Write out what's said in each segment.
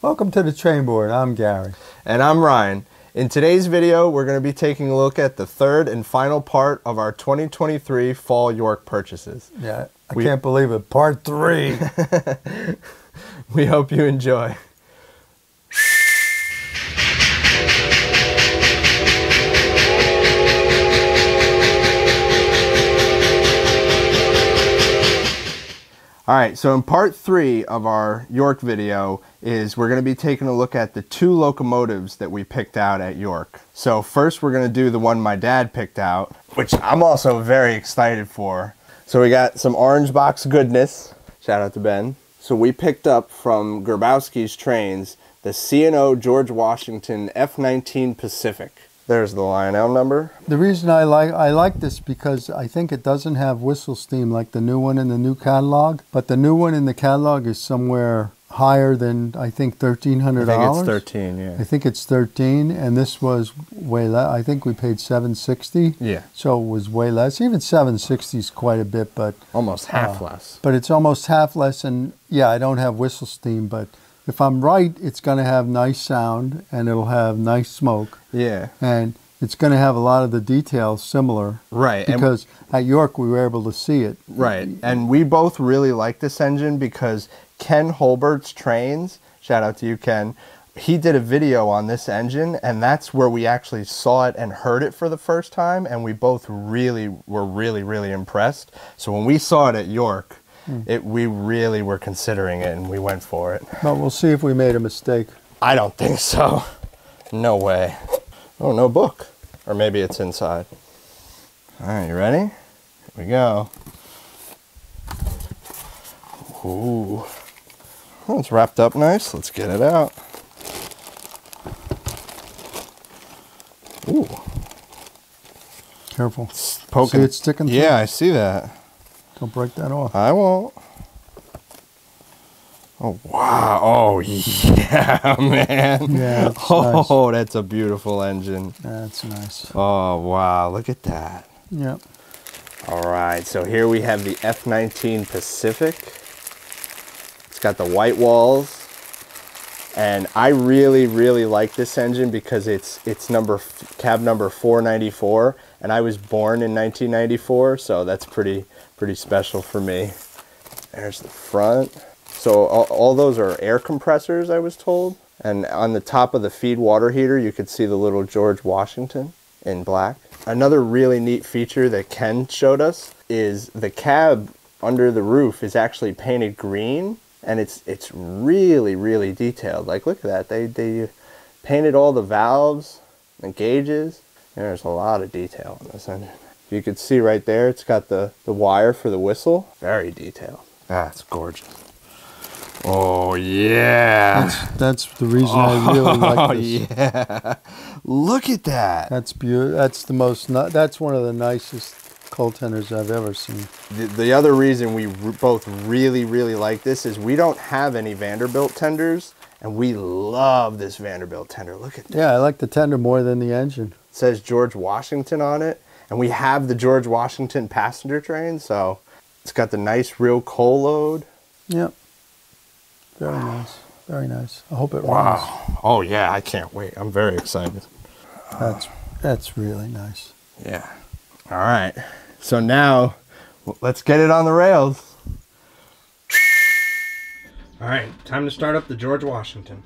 Welcome to the Trainboard. I'm Gary. And I'm Ryan. In today's video, we're going to be taking a look at the third and final part of our 2023 fall York purchases. Yeah, I can't believe it. Part 3. We hope you enjoy. Alright, so in part 3 of our York video we're going to be taking a look at the 2 locomotives that we picked out at York. So first we're going to do the one my dad picked out, which I'm also very excited for. So we got some orange box goodness. Shout out to Ben. So we picked up from Grabowski's Trains the C&O George Washington F-19 Pacific. There's the Lionel number. The reason I like this because I think it doesn't have whistle steam like the new one in the new catalog, but the new one in the catalog is somewhere higher than I think $1,300. I think it's 13, yeah. I think it's 13, and this was way less. I think we paid $760. Yeah. So it was way less. Even $760 is quite a bit, but almost half less. But it's almost half less, and yeah, I don't have whistle steam, but if I'm right, it's going to have nice sound and it'll have nice smoke. Yeah. And it's going to have a lot of the details similar. Right. Because at York, we were able to see it. Right. And we both really like this engine because Ken Holbert's Trains, shout out to you, Ken, he did a video on this engine, and that's where we actually saw it and heard it for the first time, and we both were really impressed. So when we saw it at York, we really were considering it, and we went for it. But we'll see if we made a mistake. I don't think so. No way. Oh, no book. Or maybe it's inside. All right, you ready? Here we go. Ooh. Oh, it's wrapped up nice. Let's get it out. Ooh. Careful. It's poking. See it sticking through? Yeah, I see that. Don't break that off. I won't. Oh, wow. Oh, yeah, man. Yeah, oh, nice. That's a beautiful engine. That's nice. Oh, wow. Look at that. Yep. All right. So here we have the F-19 Pacific. It's got the white walls. And I really like this engine because it's cab number 494. And I was born in 1994. So that's pretty special for me. There's the front. So all those are air compressors, I was told. And on the top of the feed water heater, you could see the little George Washington in black. Another really neat feature that Ken showed us is the cab under the roof is actually painted green, and it's really detailed. Like, look at that. They painted all the valves and gauges. There's a lot of detail on this engine. You could see right there, it's got the wire for the whistle. Very detailed. That's gorgeous. Oh, yeah. That's the reason I really like this. Oh, yeah. Look at that. That's beautiful. That's one of the nicest coal tenders I've ever seen. The other reason we both really like this is we don't have any Vanderbilt tenders, and we love this Vanderbilt tender. Look at that. Yeah, I like the tender more than the engine. It says George Washington on it, and we have the George Washington passenger train, so it's got the nice real coal load. Yep. Very nice. Very nice. I hope it runs. Wow. Oh, yeah, I can't wait. I'm very excited. That's really nice. Yeah. All right. So now, let's get it on the rails. All right, time to start up the George Washington.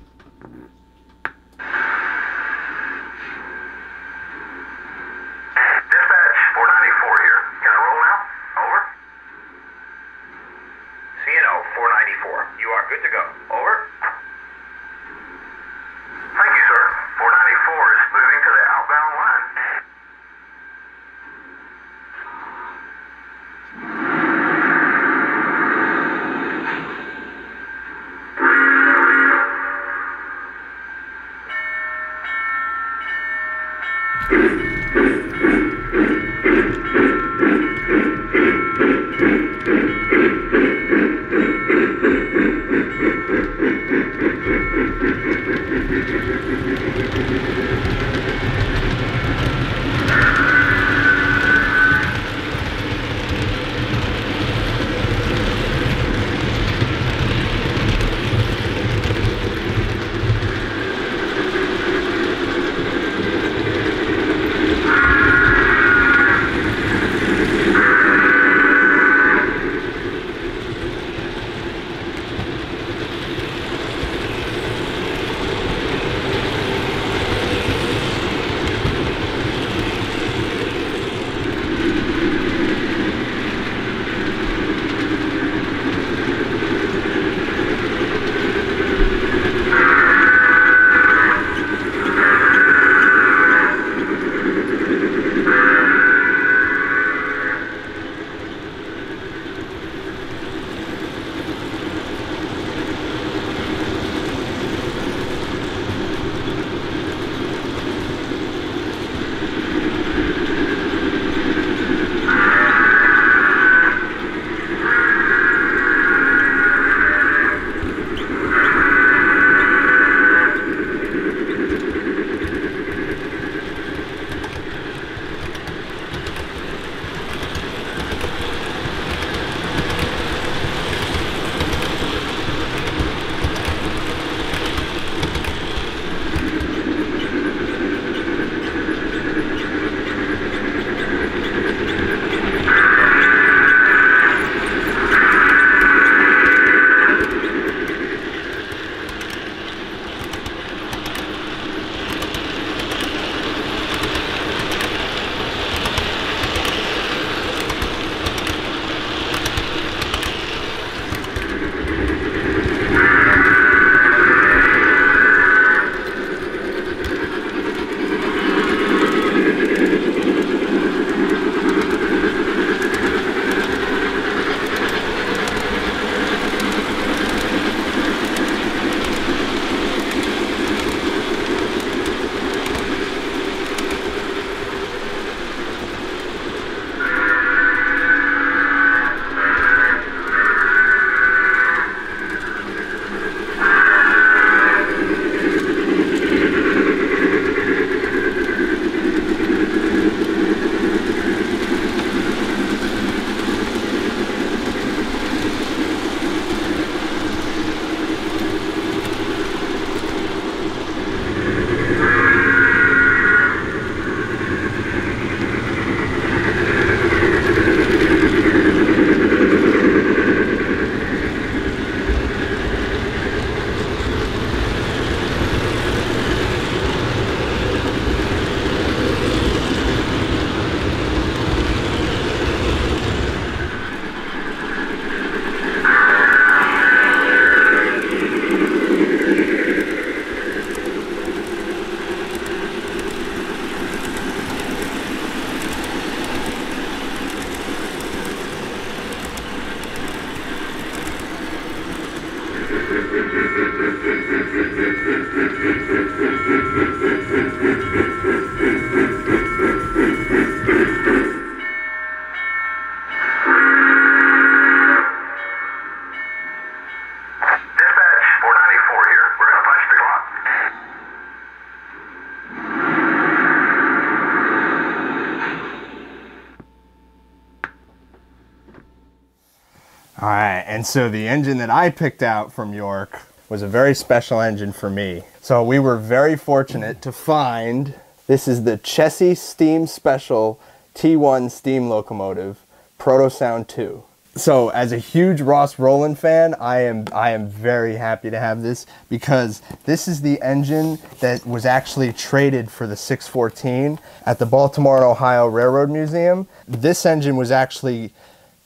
And so the engine that I picked out from York was a very special engine for me. So we were very fortunate to find, this is the Chessie Steam Special T1 steam locomotive, Proto Sound 2. So as a huge Ross Rowland fan, I am very happy to have this, because this is the engine that was actually traded for the 614 at the Baltimore and Ohio Railroad Museum. This engine was actually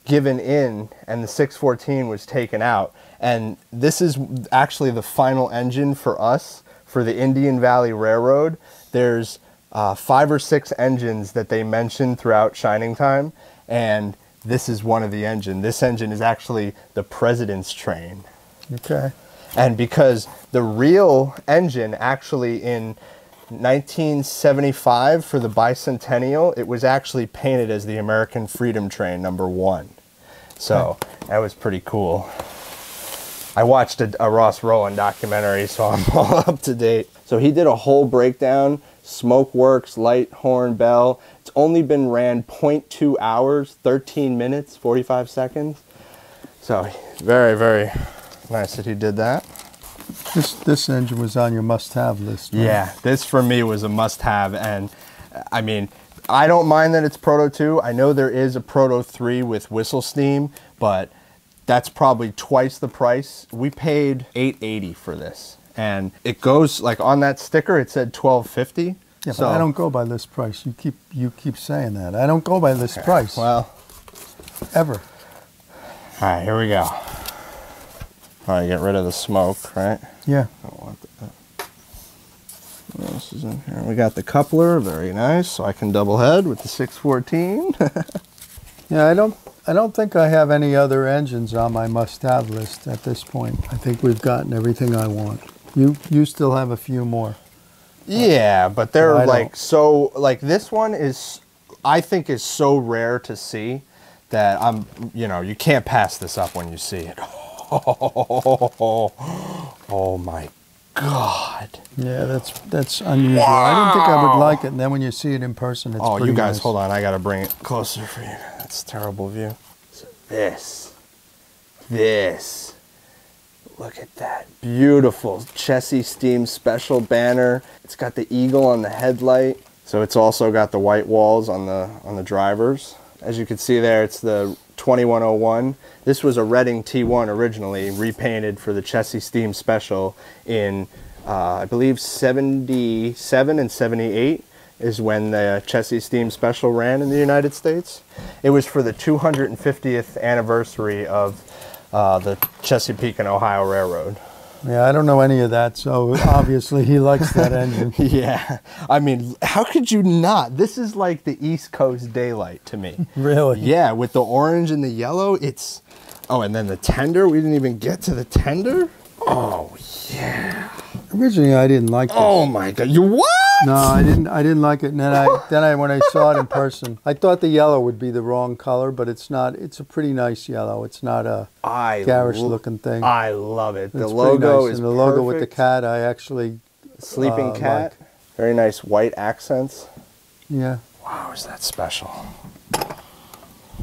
given in and the 614 was taken out. And this is actually the final engine for us, for the Indian Valley Railroad. There's 5 or 6 engines that they mention throughout Shining Time, and this is one of the engine. This engine is actually the President's Train. Okay. And because the real engine actually in 1975 for the bicentennial, it was actually painted as the American Freedom Train #1. So that was pretty cool. I watched a Ross Rowland documentary, so I'm all up to date. So he did a whole breakdown, smoke works, light, horn, bell. It's only been ran 0.2 hours, 13 minutes, 45 seconds. So very, very nice that he did that. This engine was on your must-have list, right? Yeah, this for me was a must-have, and I mean, I don't mind that it's Proto 2. I know there is a Proto 3 with whistle steam, but that's probably twice the price. We paid $880 for this, and it goes, like on that sticker it said $1250. Yeah, so but I don't go by list price. You keep saying that. I don't go by list price. Well, ever. All right, here we go. All right, get rid of the smoke, right? Yeah. I don't want that. What else is in here? We got the coupler, very nice. So I can double head with the 614. Yeah, I don't think I have any other engines on my must-have list at this point. I think we've gotten everything I want. You still have a few more. Yeah, but they're I like don't. so, like this one is, I think is so rare to see that you can't pass this up when you see it. Oh my God. Yeah, that's unusual. Wow. I didn't think I would like it, and then when you see it in person, it's pretty you guys, nice. hold on. I got to bring it closer for you. That's a terrible view. So this. Look at that. Beautiful Chessie Steam Special banner. It's got the eagle on the headlight. So it's also got the white walls on the drivers. As you can see there, it's the 2101. This was a Reading T1 originally, repainted for the Chessie Steam Special in, I believe, 77 and 78 is when the Chessie Steam Special ran in the United States. It was for the 250th anniversary of the Chesapeake and Ohio Railroad. Yeah, I don't know any of that, so obviously he likes that engine. Yeah, I mean, how could you not? This is like the East Coast daylight to me. Really? Yeah, with the orange and the yellow, it's... Oh, and then the tender, we didn't even get to the tender? Oh, yeah. Originally, I didn't like this. Oh my God, you what? No, I didn't like it, and then when I saw it in person, I thought the yellow would be the wrong color, but it's not. It's a pretty nice yellow. It's not a garish-looking thing. I love it. The It's logo nice. is and the logo with the perfect. cat. I actually Sleeping cat. like. Very nice white accents. Yeah. Wow, is that special?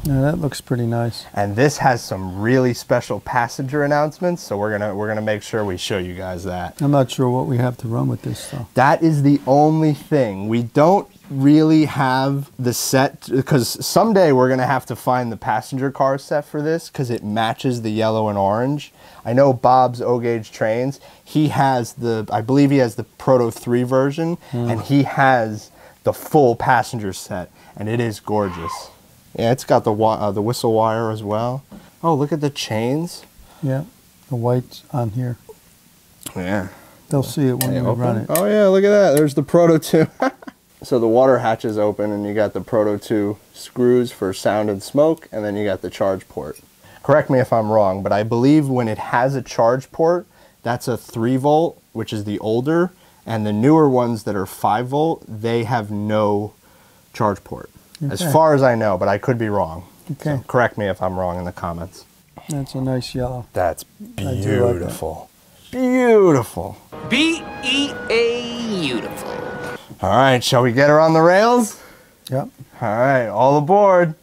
Yeah, that looks pretty nice. And this has some really special passenger announcements, so we're gonna make sure we show you guys that. I'm not sure what we have to run with this though. That is the only thing. We don't really have the set, because someday we're gonna have to find the passenger car set for this, because it matches the yellow and orange. I know Bob's O-Gauge Trains, he has I believe he has the Proto 3 version, and he has the full passenger set, and it is gorgeous. Yeah, it's got the whistle wire as well. Oh, look at the chains. Yeah, the white's on here. Yeah. They'll see it when you run it. Oh yeah, look at that. There's the Proto 2. So the water hatch is open, and you got the Proto 2 screws for sound and smoke, and then you got the charge port. Correct me if I'm wrong, but I believe when it has a charge port, that's a 3 volt, which is the older, and the newer ones that are 5 volt, they have no charge port. Okay. As far as I know, but I could be wrong. Okay. So correct me if I'm wrong in the comments. That's a nice yellow. That's I do like that. beautiful. Beautiful. B-E-A-beautiful. All right, shall we get her on the rails? Yep. All right, all aboard.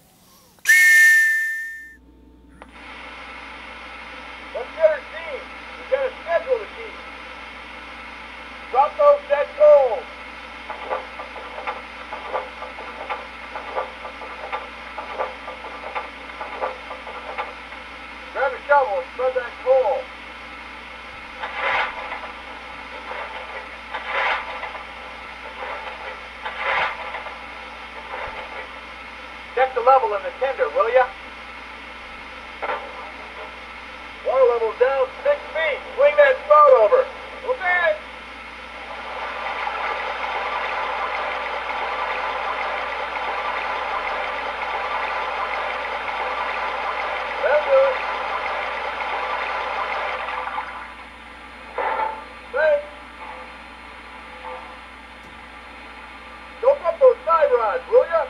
level in the tender, will ya? Water level's down 6 feet. Swing that spout over. Okay. That'll do it. Thanks. Dope up those side rods, will ya?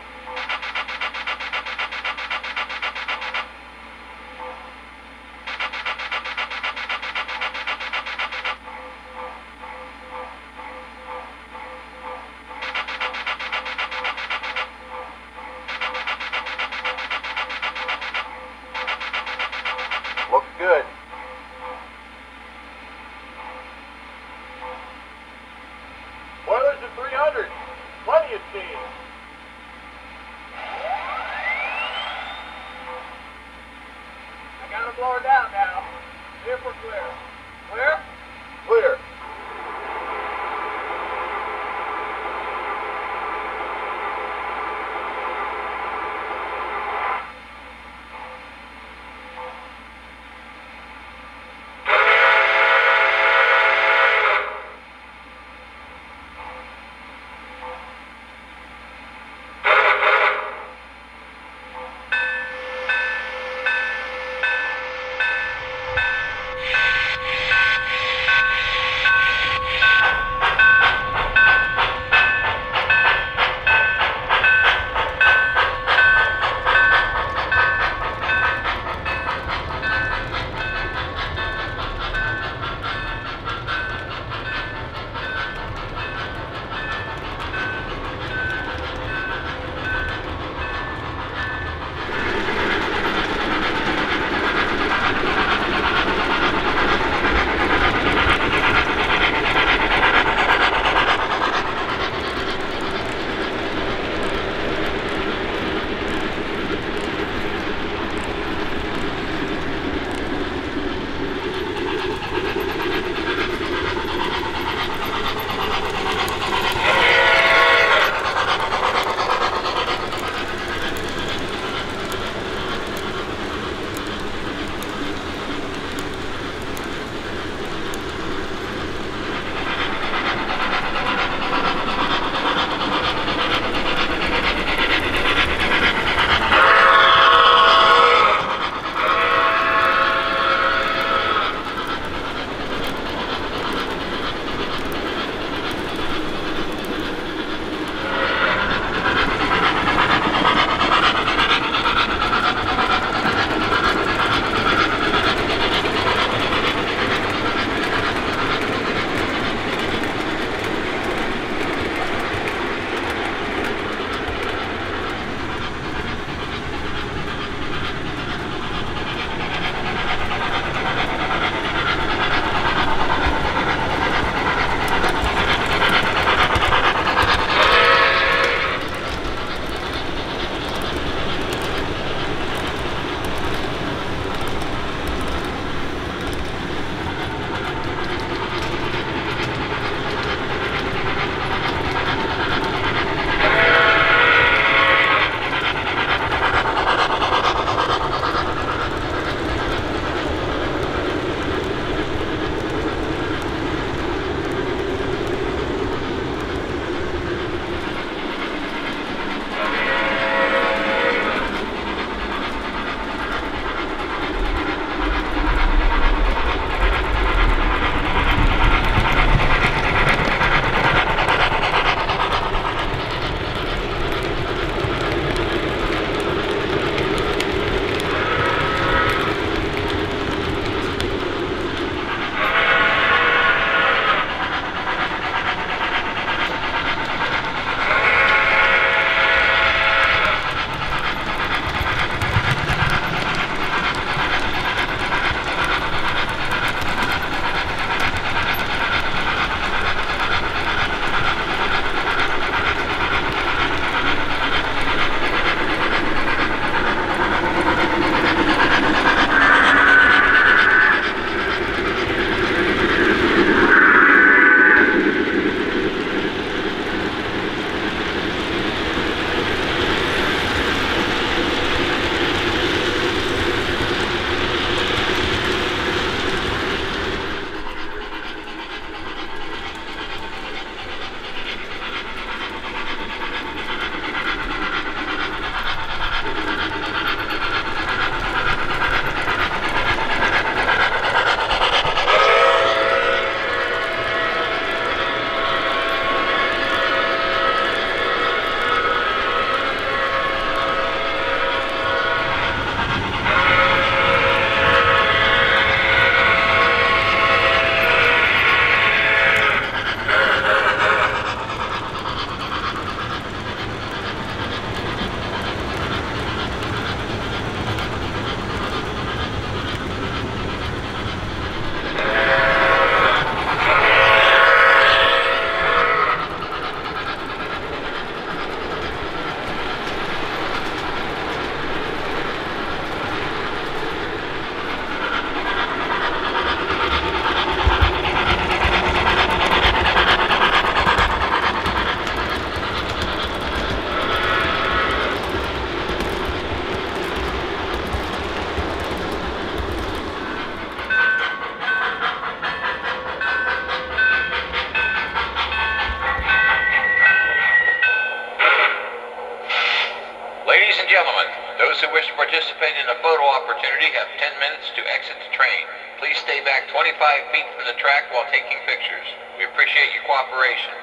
We have 10 minutes to exit the train. Please stay back 25 feet from the track while taking pictures. We appreciate your cooperation.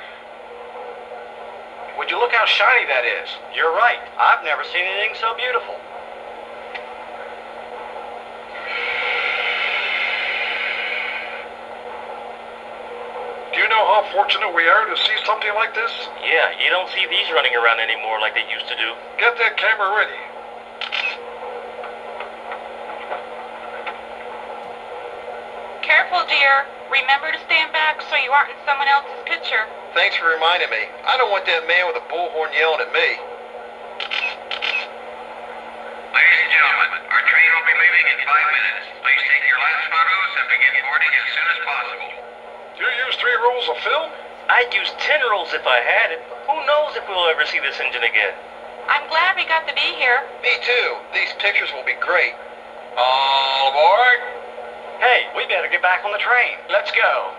Would you look how shiny that is? You're right. I've never seen anything so beautiful. Do you know how fortunate we are to see something like this? Yeah, you don't see these running around anymore like they used to do. Get that camera ready. Careful, dear. Remember to stand back so you aren't in someone else's picture. Thanks for reminding me. I don't want that man with a bullhorn yelling at me. Ladies and gentlemen, our train will be leaving in 5 minutes. Please take your last photos and begin boarding as soon as possible. Do you use 3 rolls of film? I'd use 10 rolls if I had it. Who knows if we'll ever see this engine again? I'm glad we got to be here. Me too. These pictures will be great. All aboard! Hey, we better get back on the train. Let's go.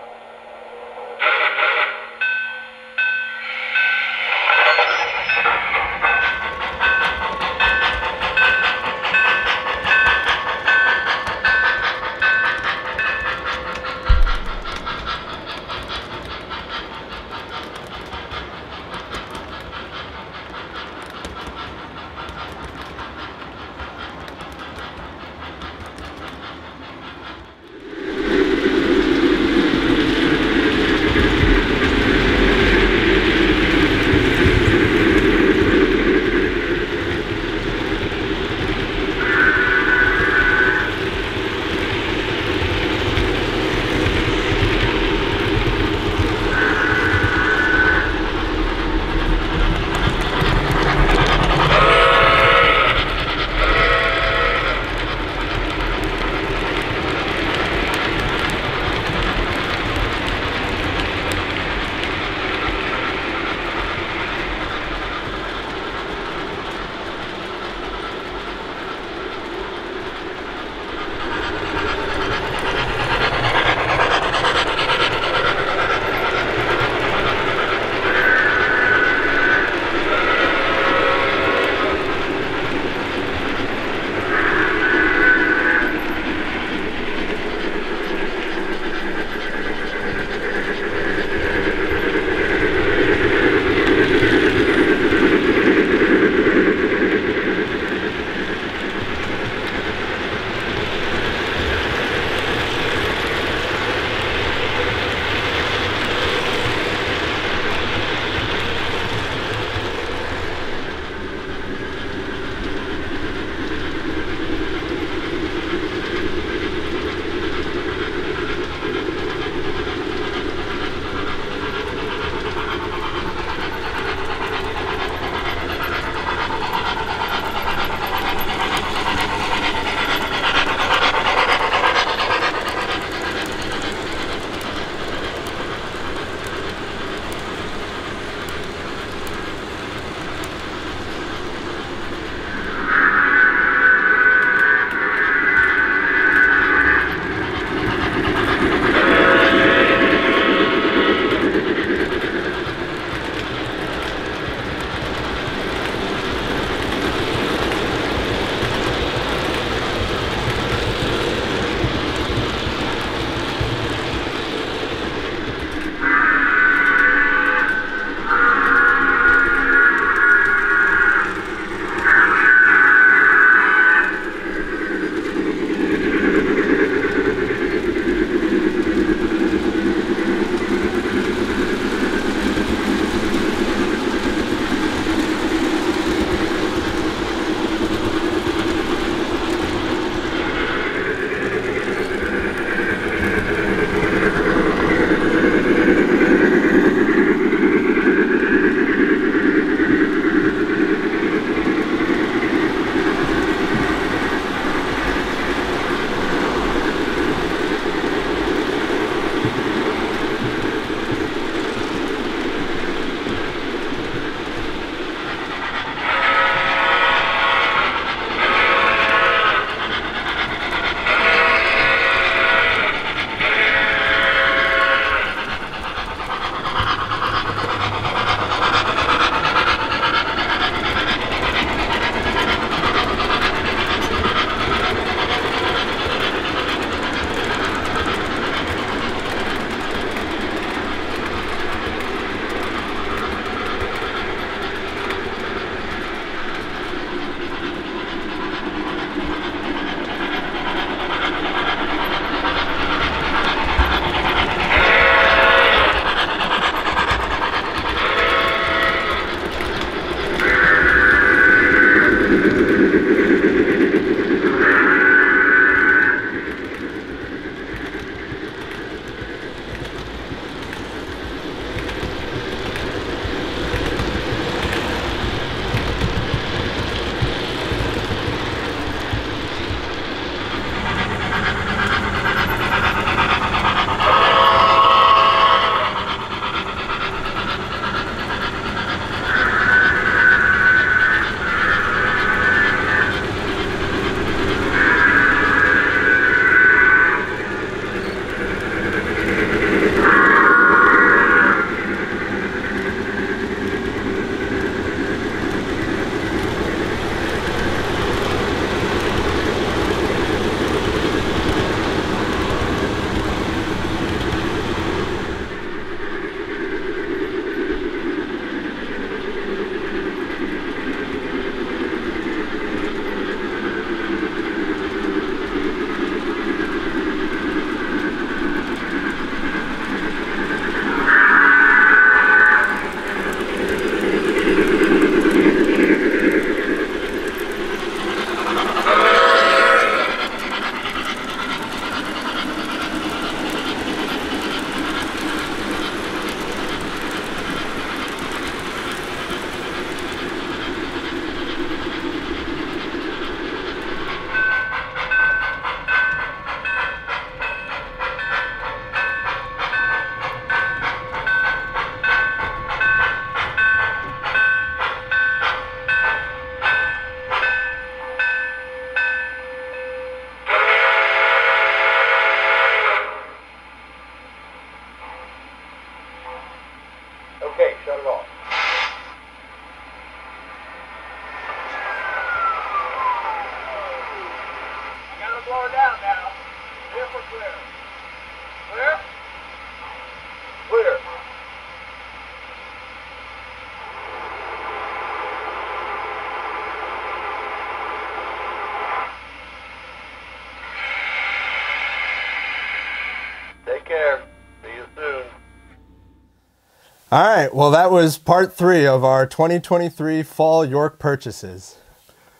All right, well, that was part 3 of our 2023 fall York purchases.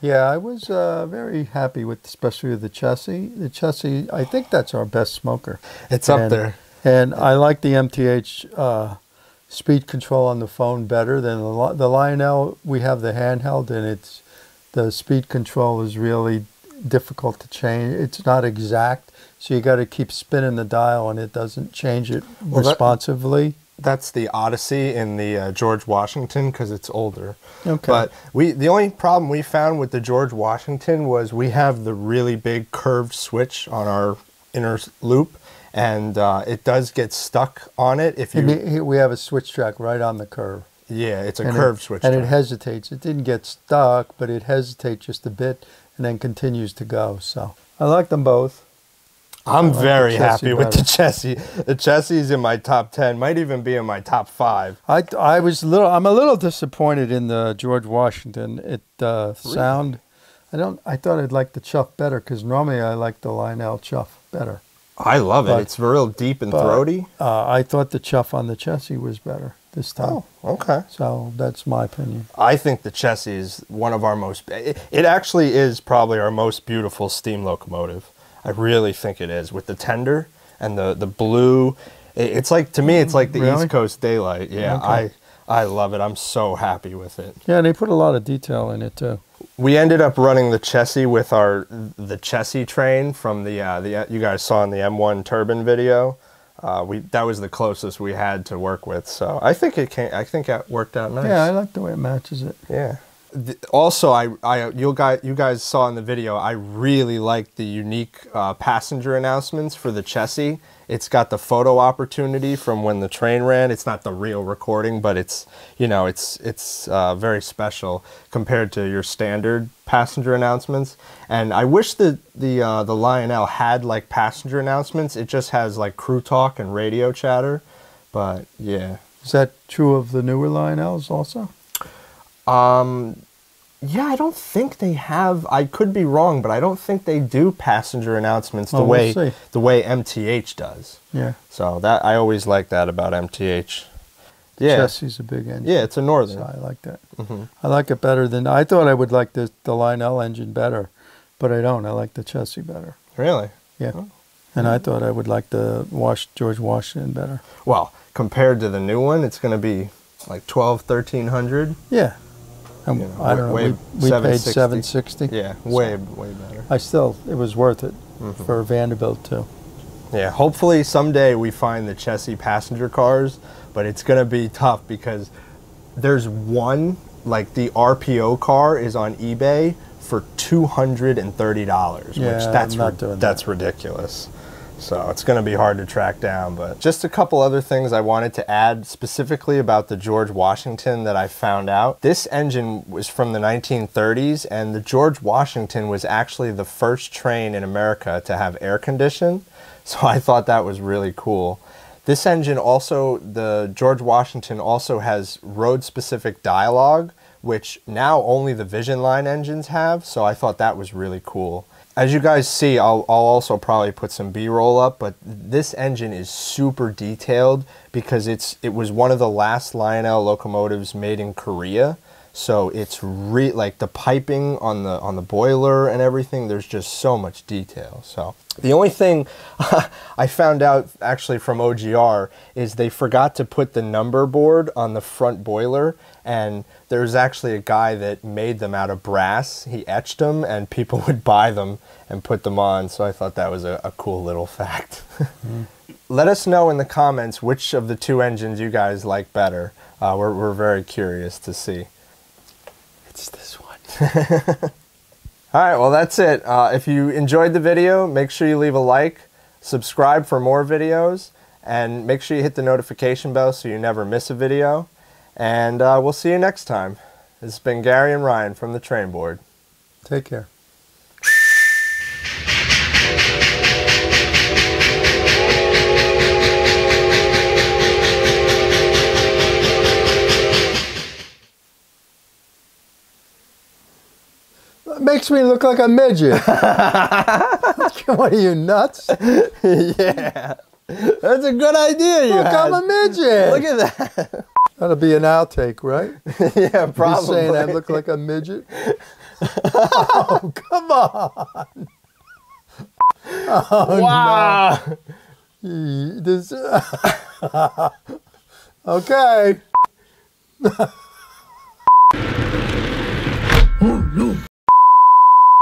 Yeah, I was very happy with, especially with the chassis. The chassis, I think that's our best smoker. It's up there. And I like the MTH speed control on the phone better than the Lionel. We have the handheld, and the speed control is really difficult to change. It's not exact, so you got to keep spinning the dial, and it doesn't change it responsively. That's the Odyssey in the George Washington because it's older. Okay. But the only problem we found with the George Washington was we have the really big curved switch on our inner loop, and it does get stuck on it if you. We have a switch track right on the curve. Yeah, it's a curved switch and track. it hesitates. It didn't get stuck, but it hesitates just a bit and then continues to go. So I like them both. I'm very happy with better. the chassis. The chassis is in my top 10, might even be in my top 5. I'm a little disappointed in the George Washington. Sound. I thought I'd like the chuff better because normally I like the Lionel chuff better. I love it. It's real deep and throaty. I thought the chuff on the chassis was better this time. Oh, okay. So that's my opinion. I think the chassis is one of our most. It actually is probably our most beautiful steam locomotive. I really think it is, with the tender and the blue. It's like, to me, it's like the Really? East Coast daylight. Yeah, Okay. I love it. I'm so happy with it. Yeah, and they put a lot of detail in it too. We ended up running the chassis with the chassis train from the you guys saw in the M1 turbine video. That was the closest we had to work with, so I think it worked out nice. Yeah, I like the way it matches it. Yeah. Also, you guys saw in the video, I really like the unique passenger announcements for the chassis. It's got the photo opportunity from when the train ran. It's not the real recording, but it's very special compared to your standard passenger announcements. And I wish the Lionel had like passenger announcements. It just has like crew talk and radio chatter. But yeah. Is that true of the newer Lionels also? Yeah, I don't think they have. I could be wrong, but I don't think they do passenger announcements the way MTH does. Yeah. So that I always like that about MTH. Yeah. Chassis is a big engine. Yeah, it's a Northern. So I like that. I like it better than I thought I would like the Lionel engine better, but I don't. I like the chassis better. Really? Yeah. Oh. And I thought I would like the George Washington better. Well, compared to the new one, it's going to be like $1,200-$1,300. Yeah. I don't know. We paid $760. Yeah, way better. It was worth it for Vanderbilt too. Yeah, hopefully someday we find the chassis passenger cars, but it's going to be tough because there's one, like the RPO car is on eBay for $230, Yeah, that's ridiculous. So it's going to be hard to track down, but just a couple other things I wanted to add specifically about the George Washington that I found out. This engine was from the 1930s, and the George Washington was actually the first train in America to have air conditioning. So I thought that was really cool. This engine also, the George Washington also has road-specific dialogue, which now only the Vision Line engines have, so I thought that was really cool. As you guys see, I'll also probably put some B-roll up, but this engine is super detailed because it was one of the last Lionel locomotives made in Korea. So it's like the piping on the boiler and everything, there's just so much detail. So the only thing I found out actually from OGR is they forgot to put the number board on the front boiler, and there's actually a guy that made them out of brass. He etched them and people would buy them and put them on. So I thought that was a cool little fact. Let us know in the comments which of the two engines you guys like better. We're very curious to see. It's this one. All right, well, that's it. If you enjoyed the video, make sure you leave a like, subscribe for more videos, and make sure you hit the notification bell so you never miss a video. And we'll see you next time. This has been Gary and Ryan from the Trainboard. Take care. Makes me look like a midget. What are you, nuts? Yeah. That's a good idea. Look, I'm a midget. Look at that. That'll be an outtake, right? Yeah, Be probably. saying I look like a midget. Oh, come on! Oh, Wow. no. This. Okay.